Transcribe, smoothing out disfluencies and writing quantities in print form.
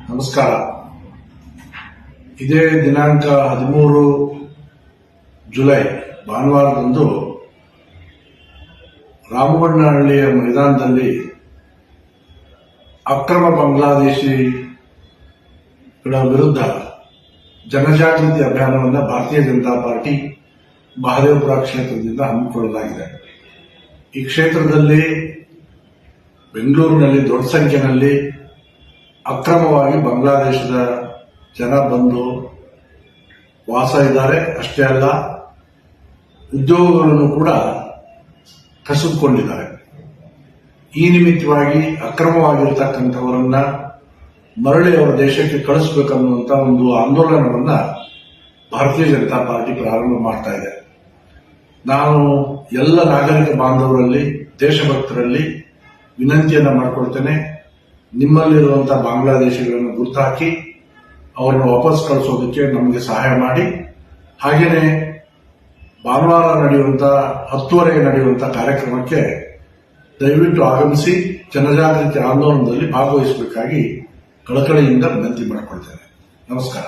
ನಮಸ್ಕಾರ. ಇದೇ ದಿನಾಂಕ 13 ಜುಲೈ ಭಾನುವಾರದಂದು ರಾಮಗೊಂಡನಹಳ್ಳಿಯ ಮೈದಾನದಲ್ಲಿ ಅಕ್ರಮ ಬಾಂಗ್ಲಾದೇಶಿಗಳ ವಿರುದ್ಧ ಜನಜಾಗೃತಿ ಅಭಿಯಾನವನ್ನು ಭಾರತೀಯ ಜನತಾ ಪಾರ್ಟಿ ಮಹದೇವಪುರ ಕ್ಷೇತ್ರದಿಂದ ಹಮ್ಮಿಕೊಳ್ಳಲಾಗಿದೆ. ಈ ಕ್ಷೇತ್ರದಲ್ಲಿ ಬೆಂಗಳೂರಿನಲ್ಲಿ ದೊಡ್ಡ ಸಂಖ್ಯೆಯಲ್ಲಿ ಅಕ್ರಮವಾಗಿ ಬಾಂಗ್ಲಾದೇಶದ ಜನ ಬಂದು ವಾಸ ಇದ್ದಾರೆ. ಅಷ್ಟೇ ಅಲ್ಲ, ಉದ್ಯೋಗಗಳನ್ನು ಕೂಡ ಕಸಿದುಕೊಂಡಿದ್ದಾರೆ. ಈ ನಿಮಿತ್ತವಾಗಿ ಅಕ್ರಮವಾಗಿರತಕ್ಕಂಥವರನ್ನ ಮರಳಿ ಅವರ ದೇಶಕ್ಕೆ ಕಳಿಸಬೇಕನ್ನುವಂಥ ಒಂದು ಆಂದೋಲನವನ್ನ ಭಾರತೀಯ ಜನತಾ ಪಾರ್ಟಿ ಪ್ರಾರಂಭ ಮಾಡ್ತಾ ಇದೆ. ನಾನು ಎಲ್ಲ ನಾಗರಿಕ ಬಾಂಧವರಲ್ಲಿ, ದೇಶಭಕ್ತರಲ್ಲಿ ವಿನಂತಿಯನ್ನ ಮಾಡಿಕೊಳ್ತೇನೆ. ನಿಮ್ಮಲ್ಲಿರುವಂತಹ ಬಾಂಗ್ಲಾದೇಶಿಗಳನ್ನು ಗುರುತಾಕಿ ಅವರನ್ನು ವಾಪಸ್ ಕಳಿಸೋದಕ್ಕೆ ನಮಗೆ ಸಹಾಯ ಮಾಡಿ. ಹಾಗೆಯೇ ಭಾನುವಾರ ನಡೆಯುವಂತಹ 10:30ಗೆ ನಡೆಯುವಂತಹ ಕಾರ್ಯಕ್ರಮಕ್ಕೆ ದಯವಿಟ್ಟು ಆಗಮಿಸಿ ಜನಜಾಗೃತಿ ಆಂದೋಲನದಲ್ಲಿ ಭಾಗವಹಿಸಬೇಕಾಗಿ ಕಳಕಳಿಯಿಂದ ವಿನಂತಿ ಮಾಡಿಕೊಳ್ತೇನೆ. ನಮಸ್ಕಾರ.